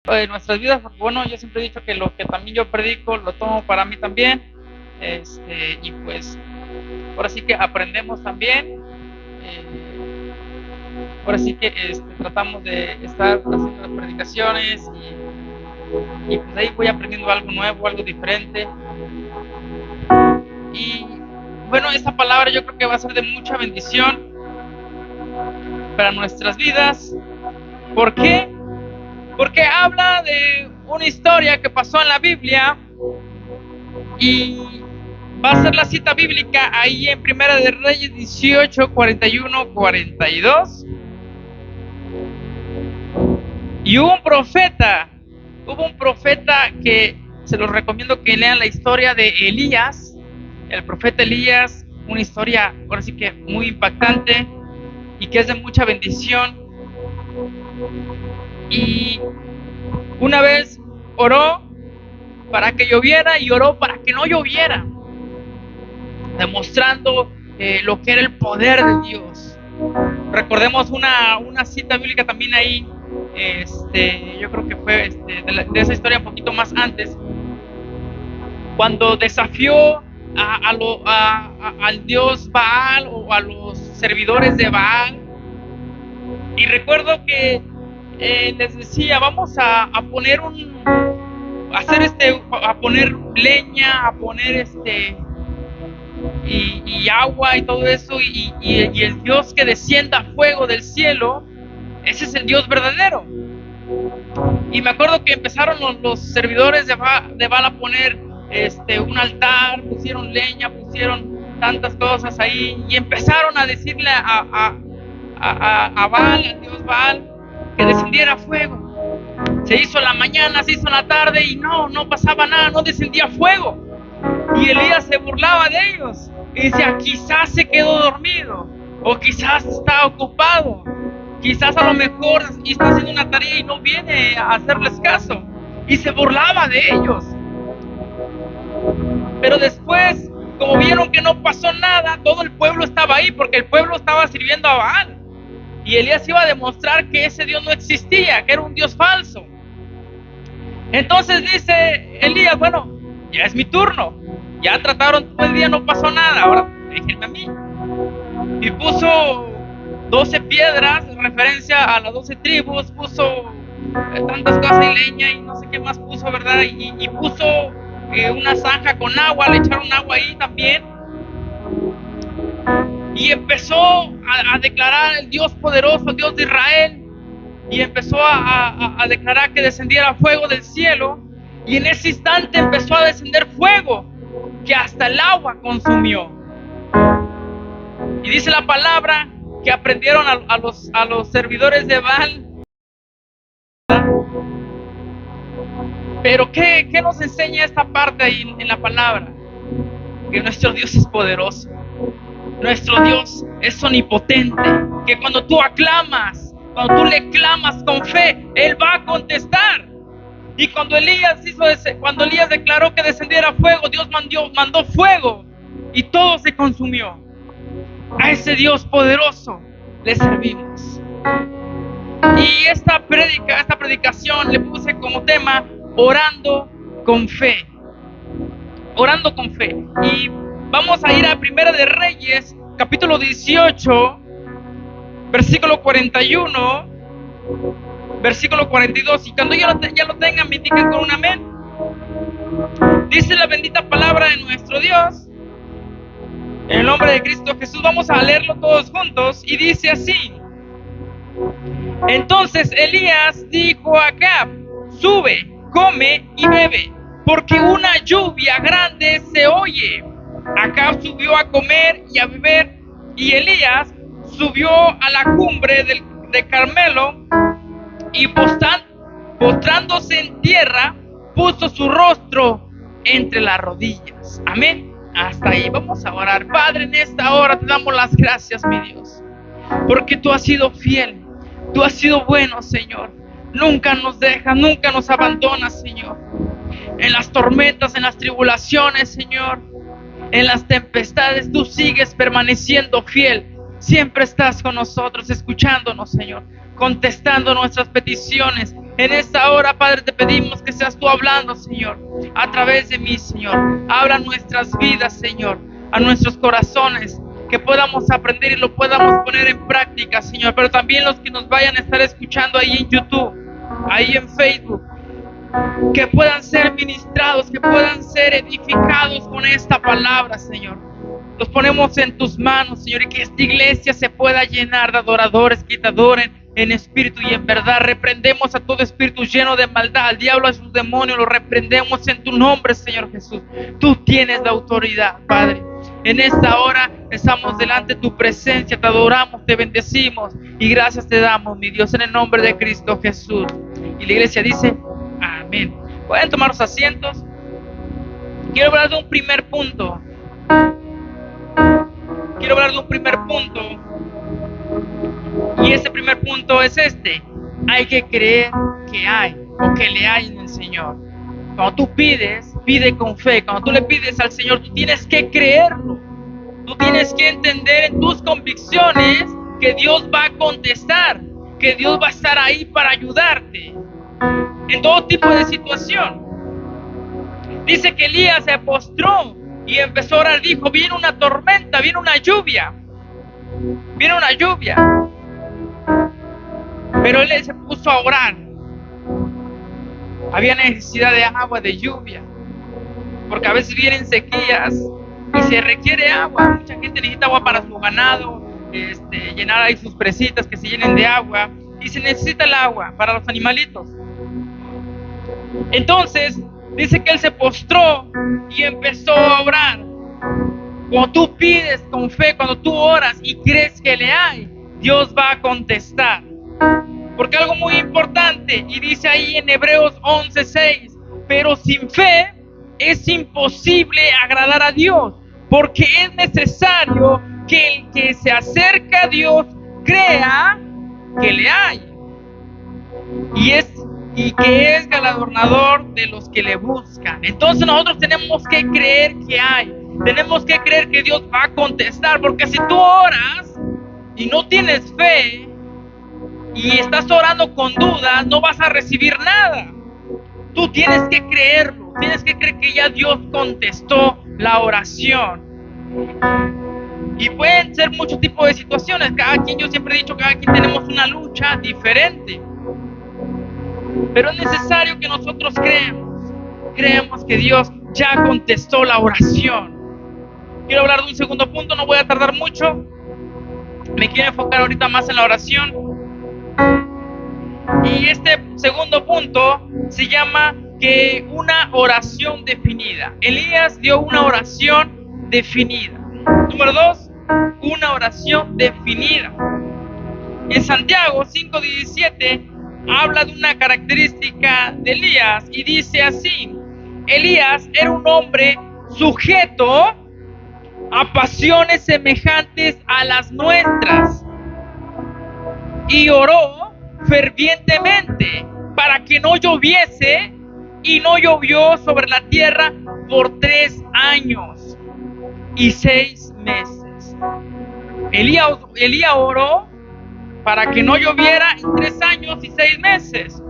en nuestras vidas, porque bueno, yo siempre he dicho que lo que también yo predico lo tomo para mí también, y pues ahora sí que aprendemos también, ahora sí que tratamos de estar haciendo las predicaciones y pues ahí voy aprendiendo algo nuevo, algo diferente. Y bueno, esta palabra yo creo que va a ser de mucha bendición para nuestras vidas. ¿Por qué? Porque habla de una historia que pasó en la Biblia y va a ser la cita bíblica ahí en Primera de Reyes 18, 41, 42. Y hubo un profeta que se los recomiendo que lean la historia de Elías, el profeta Elías, una historia ahora sí que muy impactante y que es de mucha bendición. Y una vez oró para que lloviera y oró para que no lloviera, demostrando lo que era el poder de Dios. Recordemos una cita bíblica también ahí, yo creo que fue de esa historia un poquito más antes, cuando desafió al dios Baal o a los servidores de Baal. Y recuerdo que les decía, vamos a poner a poner leña, a poner y agua y todo eso, y el Dios que descienda fuego del cielo, ese es el Dios verdadero. Y me acuerdo que empezaron los servidores de Baal a poner un altar, pusieron leña, pusieron tantas cosas ahí, y empezaron a decirle a Baal, al Dios Baal, que descendiera fuego. Se hizo la mañana, se hizo la tarde y no pasaba nada, no descendía fuego. Y Elías se burlaba de ellos y decía, quizás se quedó dormido, o quizás está ocupado, quizás a lo mejor está haciendo una tarea y no viene a hacerles caso. Y se burlaba de ellos. Pero después, como vieron que no pasó nada, todo el pueblo estaba ahí porque el pueblo estaba sirviendo a Baal. Y Elías iba a demostrar que ese Dios no existía, que era un Dios falso. Entonces dice Elías, bueno, ya es mi turno. Ya trataron todo el día, no pasó nada, ahora déjenme a mí. Y puso 12 piedras en referencia a las 12 tribus, puso tantas cosas y leña y no sé qué más puso, ¿verdad? Y puso una zanja con agua, le echaron agua ahí también. Y empezó a declarar el Dios poderoso, el Dios de Israel. Y empezó a declarar que descendiera fuego del cielo. Y en ese instante empezó a descender fuego que hasta el agua consumió. Y dice la palabra que aprendieron a los servidores de Baal. Pero ¿qué nos enseña esta parte ahí en la palabra? Que nuestro Dios es poderoso. Nuestro Dios es omnipotente. Que cuando tú aclamas, cuando tú le clamas con fe, Él va a contestar. Y cuando Elías declaró que descendiera fuego, Dios mandó fuego y todo se consumió. A ese Dios poderoso le servimos. Y esta predicación le puse como tema orando con fe. Orando con fe. Y vamos a ir a Primera de Reyes, capítulo 18, versículo 41, versículo 42. Y cuando ya lo tengan, me indican con un amén. Dice la bendita palabra de nuestro Dios, en el nombre de Cristo Jesús. Vamos a leerlo todos juntos. Y dice así: entonces Elías dijo a Acab, sube, come y bebe, porque una lluvia grande se oye. Acab subió a comer y a beber, y Elías subió a la cumbre de Carmelo, y postrándose en tierra, puso su rostro entre las rodillas. Amén. Hasta ahí vamos a orar. Padre, en esta hora te damos las gracias, mi Dios, porque tú has sido fiel, tú has sido bueno, Señor. Nunca nos dejas, nunca nos abandonas, Señor. En las tormentas, en las tribulaciones, Señor, en las tempestades, tú sigues permaneciendo fiel. Siempre estás con nosotros, escuchándonos, Señor, contestando nuestras peticiones, En esta hora, Padre, te pedimos que seas tú hablando, Señor, a través de mí, Señor. Habla a nuestras vidas, Señor, a nuestros corazones, que podamos aprender y lo podamos poner en práctica, Señor. Pero también los que nos vayan a estar escuchando ahí en YouTube, ahí en Facebook, que puedan ser ministrados, que puedan ser edificados con esta palabra, Señor. Los ponemos en tus manos, Señor, y que esta iglesia se pueda llenar de adoradores que te adoren en espíritu y en verdad. Reprendemos a todo espíritu lleno de maldad, al diablo, a sus demonios, los reprendemos en tu nombre, Señor Jesús. Tú tienes la autoridad, Padre. En esta hora estamos delante de tu presencia, te adoramos, te bendecimos y gracias te damos, mi Dios, en el nombre de Cristo Jesús. Y la iglesia dice, amén. Pueden tomar los asientos. Quiero hablar de un primer punto. Y ese primer punto es este. Hay que creer que hay o que le hay en el Señor. Cuando tú pides, pide con fe. Cuando tú le pides al Señor, tú tienes que creerlo. Tú tienes que entender en tus convicciones que Dios va a contestar, que Dios va a estar ahí para ayudarte en todo tipo de situación. Dice que Elías se postró y empezó a orar. Dijo, viene una tormenta, viene una lluvia. Pero él se puso a orar. Había necesidad de agua, de lluvia, porque a veces vienen sequías y se requiere agua. Mucha gente necesita agua para su ganado, llenar ahí sus presitas que se llenen de agua, y se necesita el agua para los animalitos. Entonces dice que él se postró y empezó a orar. Cuando tú pides con fe, cuando tú oras y crees que le hay, Dios va a contestar. Porque algo muy importante, y dice ahí en Hebreos 11:6, pero sin fe es imposible agradar a Dios, porque es necesario que el que se acerca a Dios crea que le hay, y que es galardonador de los que le buscan. Entonces nosotros tenemos que creer que hay, tenemos que creer que Dios va a contestar, porque si tú oras y no tienes fe y estás orando con dudas, no vas a recibir nada. Tú tienes que creerlo, tienes que creer que ya Dios contestó la oración. Y pueden ser muchos tipos de situaciones. Cada quien, yo siempre he dicho, cada quien tenemos una lucha diferente. Pero es necesario que nosotros creemos que Dios ya contestó la oración. Quiero hablar de un segundo punto, no voy a tardar mucho. Me quiero enfocar ahorita más en la oración. Y este segundo punto se llama que una oración definida. Elías dio una oración definida. Número 2, una oración definida. En Santiago 5:17 habla de una característica de Elías y dice así: Elías era un hombre sujeto a pasiones semejantes a las nuestras y oró fervientemente para que no lloviese, y no llovió sobre la tierra por 3 años y 6 meses. Elías oró para que no lloviera en 3 años y 6 meses.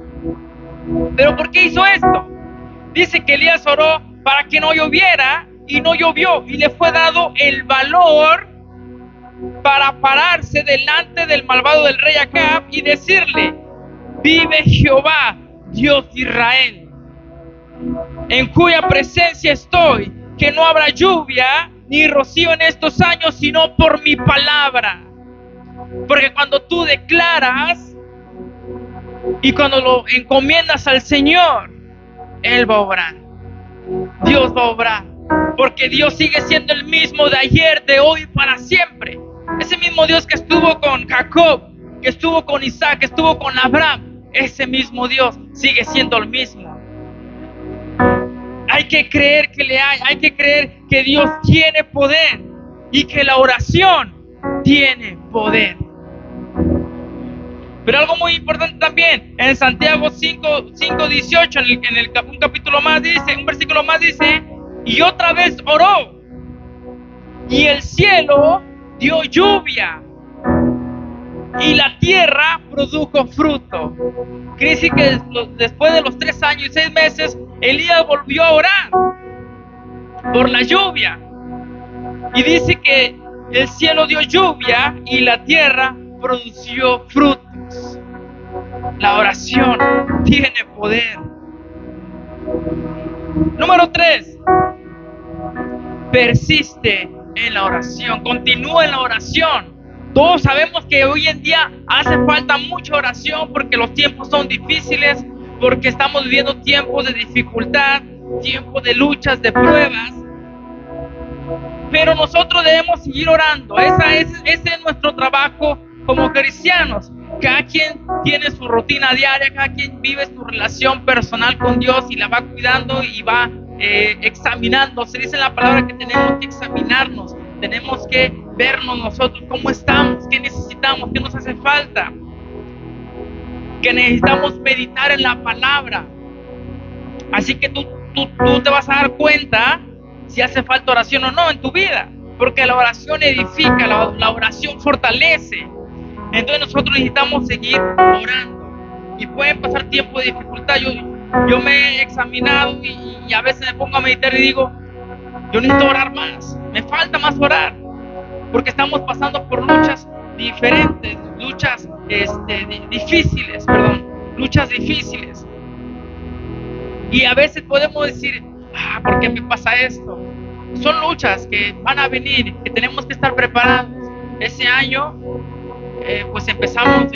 ¿Pero por qué hizo esto? Dice que Elías oró para que no lloviera y no llovió, y le fue dado el valor para pararse delante del malvado del rey Acab y decirle: vive Jehová, Dios de Israel, en cuya presencia estoy, que no habrá lluvia ni rocío en estos años, sino por mi palabra. Porque cuando tú declaras y cuando lo encomiendas al Señor, Él va a obrar. Dios va a obrar, porque Dios sigue siendo el mismo de ayer, de hoy y para siempre. Ese mismo Dios que estuvo con Jacob, que estuvo con Isaac, que estuvo con Abraham, ese mismo Dios sigue siendo el mismo. Hay que creer que le hay que creer que Dios tiene poder y que la oración tiene poder. Pero algo muy importante también, en Santiago 5:18, un capítulo más dice, un versículo más dice: y otra vez oró, y el cielo dio lluvia, y la tierra produjo fruto. Quiere decir que después de los 3 años y 6 meses, Elías volvió a orar por la lluvia. Y dice que el cielo dio lluvia y la tierra produció frutos. La oración tiene poder. Número 3. Persiste en la oración. Continúa en la oración. Todos sabemos que hoy en día hace falta mucha oración porque los tiempos son difíciles, porque estamos viviendo tiempos de dificultad, tiempos de luchas, de pruebas. Pero nosotros debemos seguir orando. Ese es nuestro trabajo como cristianos. Cada quien tiene su rutina diaria, cada quien vive su relación personal con Dios y la va cuidando y va examinando. Se dice en la palabra que tenemos que examinarnos, tenemos que vernos nosotros cómo estamos, qué necesitamos, qué nos hace falta, que necesitamos meditar en la palabra. Así que tú te vas a dar cuenta si hace falta oración o no en tu vida, porque la oración edifica, la oración fortalece. Entonces nosotros necesitamos seguir orando. Y pueden pasar tiempos de dificultad. Yo me he examinado y a veces me pongo a meditar y digo, yo necesito orar más, me falta más orar, porque estamos pasando por luchas diferentes, luchas difíciles. Y a veces podemos decir, ¿por qué me pasa esto? Son luchas que van a venir, que tenemos que estar preparados. Ese año pues empezamos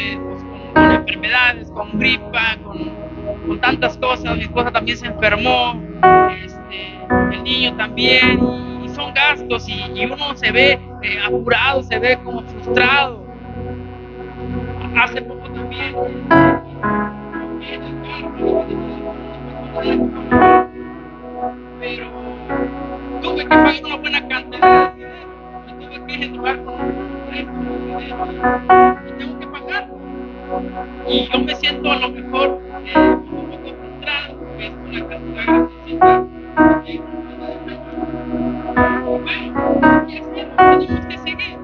con enfermedades, con gripa, con tantas cosas. Mi esposa también se enfermó, el niño también, y son gastos y uno se ve apurado, se ve como frustrado. Hace poco también pero tuve que pagar una buena cantidad de dinero y tuve que entrar con y tengo que pagar, y yo me siento a lo mejor un poco frustrado porque es una cantidad grandísima. Bueno, y así tenemos que seguir.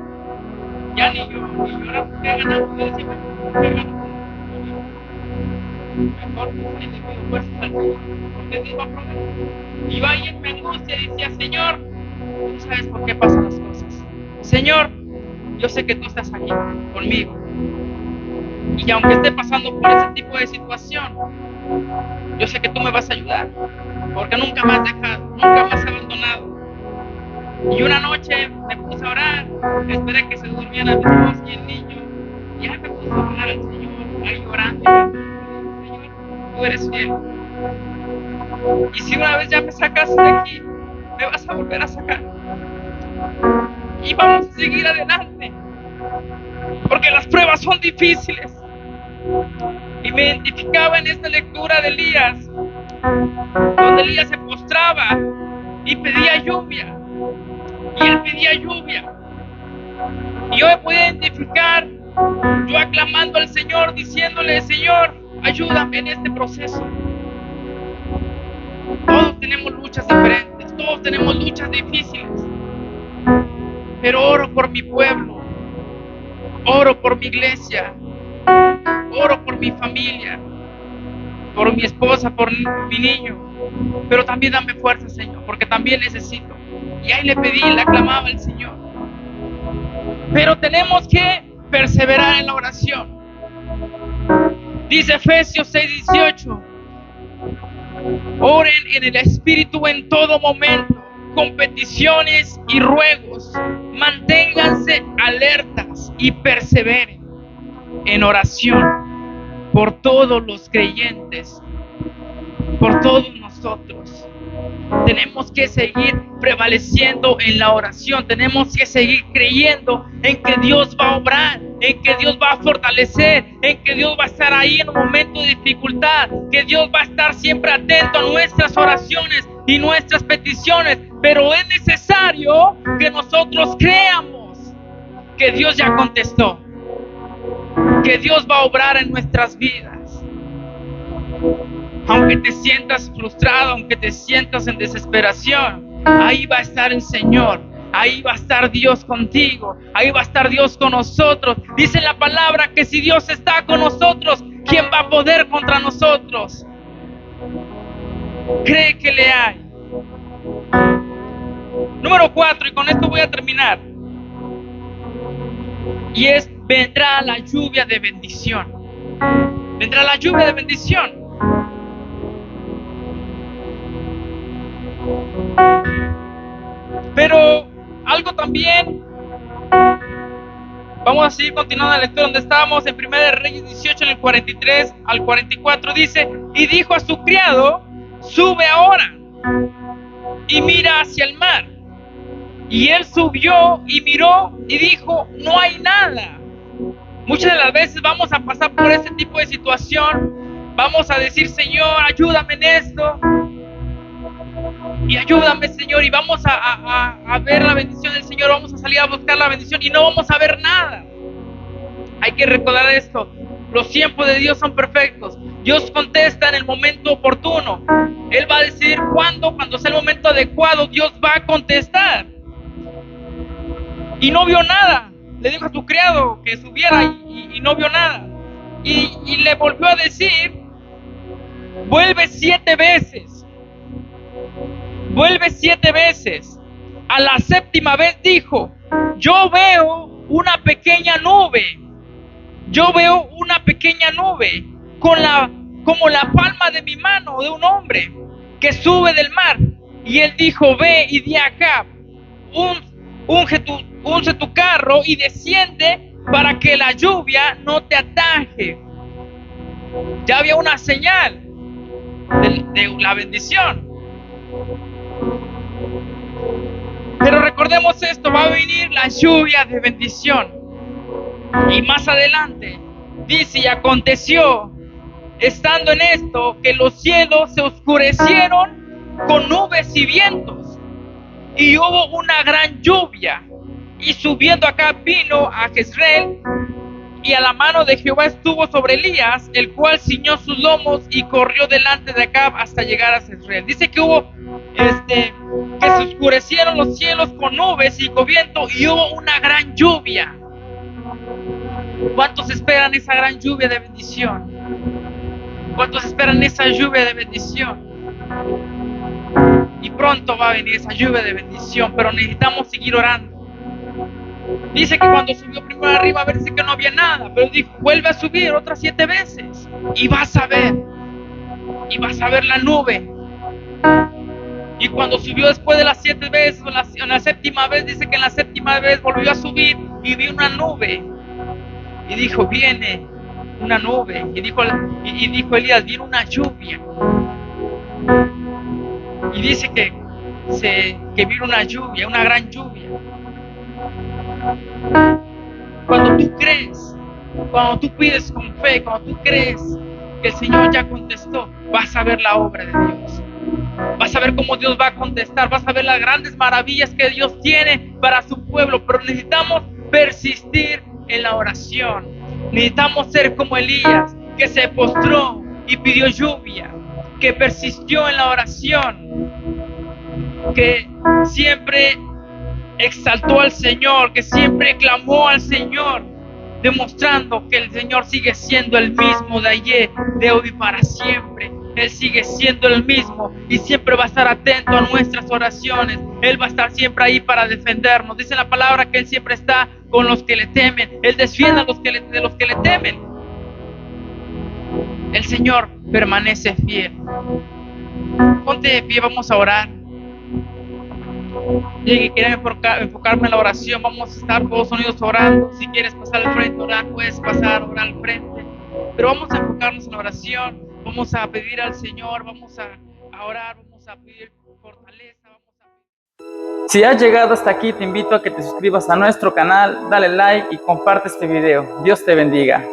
Ya ni yo ahora porque he ganado, yo decía, porque he ganado mejor pues ahí le pido fuerzas al Señor, porque Dios va a proveer. Y va ahí en mi angustia y decía, Señor, tú sabes por qué pasan las cosas. Señor, yo sé que tú estás aquí conmigo. Y aunque esté pasando por ese tipo de situación, yo sé que tú me vas a ayudar, porque nunca me has dejado, nunca me has abandonado. Y una noche me puse a orar, esperé que se durmiera mi esposa y el niño, y ya me puse a orar al Señor, ahí llorando. Señor, tú eres fiel. Y si una vez ya me sacaste de aquí, me vas a volver a sacar. Y vamos a seguir adelante, porque las pruebas son difíciles. Y me identificaba en esta lectura de Elías, donde Elías se postraba y pedía lluvia. Y él pedía lluvia. Y yo me podía identificar, yo aclamando al Señor, diciéndole, Señor, ayúdame en este proceso. Todos tenemos luchas diferentes, todos tenemos luchas difíciles. Pero oro por mi pueblo, oro por mi iglesia, oro por mi familia, por mi esposa, por mi niño. Pero también dame fuerza, Señor, porque también necesito. Y ahí le pedí, le aclamaba al Señor. Pero tenemos que perseverar en la oración. Dice Efesios 6:18. Oren en el Espíritu en todo momento, con peticiones y ruegos. Manténganse alertas y perseveren en oración por todos los creyentes, por todos nosotros. Tenemos que seguir prevaleciendo en la oración. Tenemos que seguir creyendo en que Dios va a obrar, en que Dios va a fortalecer, en que Dios va a estar ahí en un momento de dificultad, que Dios va a estar siempre atento a nuestras oraciones y nuestras peticiones. Pero es necesario que nosotros creamos que Dios ya contestó, que Dios va a obrar en nuestras vidas. Aunque te sientas frustrado, aunque te sientas en desesperación, ahí va a estar el Señor. ahí va a estar Dios contigo, ahí va a estar Dios con nosotros. Dice en la palabra que si Dios está con nosotros, ¿quién va a poder contra nosotros? Cree que le hay. Número 4, y con esto voy a terminar. Y es, vendrá la lluvia de bendición. Vendrá la lluvia de bendición. Pero algo también, vamos a seguir continuando la lectura donde estábamos en 1 Reyes 18, en el 43 al 44, dice, y dijo a su criado, sube ahora y mira hacia el mar. Y él subió y miró y dijo, no hay nada. Muchas de las veces vamos a pasar por ese tipo de situación, vamos a decir, Señor, ayúdame en esto, y ayúdame, Señor, y vamos a ver la bendición del Señor, vamos a salir a buscar la bendición y no vamos a ver nada. Hay que recordar esto, los tiempos de Dios son perfectos. Dios contesta en el momento oportuno. Él va a decidir cuándo, cuando sea el momento adecuado, Dios va a contestar. Y no vio nada. Le dijo a su criado que subiera y no vio nada. Y le volvió a decir, vuelve 7 veces. Vuelve 7 veces. A la 7ª vez dijo, yo veo una pequeña nube. Yo veo una pequeña nube como la palma de mi mano de un hombre que sube del mar. Y él dijo, ve y di acá, unge tu carro y desciende para que la lluvia no te ataje. Ya había una señal de la bendición. Pero recordemos esto, va a venir la lluvia de bendición. Y más adelante dice, y aconteció, estando en esto, que los cielos se oscurecieron con nubes y vientos, y hubo una gran lluvia, y subiendo acá vino a Jezreel, y a la mano de Jehová estuvo sobre Elías, el cual ciñó sus lomos y corrió delante de Acab hasta llegar a Jezreel. Dice que hubo que se oscurecieron los cielos con nubes y con viento, y hubo una gran lluvia. ¿Cuántos esperan esa gran lluvia de bendición? ¿Cuántos esperan esa lluvia de bendición? Y pronto va a venir esa lluvia de bendición, pero necesitamos seguir orando. Dice que cuando subió primero arriba, a ver, dice que no había nada, pero dijo, vuelve a subir otras 7 veces y vas a ver la nube. Y cuando subió después de las 7 veces, en la 7ª vez, dice que en la 7ª vez volvió a subir y vio una nube. Y dijo, viene una nube. Y dijo Elías, viene una lluvia. Y dice que vino una lluvia, una gran lluvia. Cuando tú crees, cuando tú pides con fe, cuando tú crees que el Señor ya contestó, vas a ver la obra de Dios. Vas a ver cómo Dios va a contestar, vas a ver las grandes maravillas que Dios tiene para su pueblo, pero necesitamos persistir en la oración. Necesitamos ser como Elías, que se postró y pidió lluvia, que persistió en la oración, que siempre exaltó al Señor, que siempre clamó al Señor, demostrando que el Señor sigue siendo el mismo de ayer, de hoy para siempre. Él sigue siendo el mismo y siempre va a estar atento a nuestras oraciones. Él va a estar siempre ahí para defendernos. Dice la palabra que Él siempre está con los que le temen. Él defiende a los que le temen. El Señor permanece fiel. Ponte de pie, vamos a orar. Y quería enfocarme en la oración. Vamos a estar todos unidos orando. Si quieres pasar al frente, orar, puedes pasar, orar al frente. Pero vamos a enfocarnos en la oración. Vamos a pedir al Señor, vamos a orar, vamos a pedir fortaleza. Si has llegado hasta aquí, te invito a que te suscribas a nuestro canal, dale like y comparte este video. Dios te bendiga.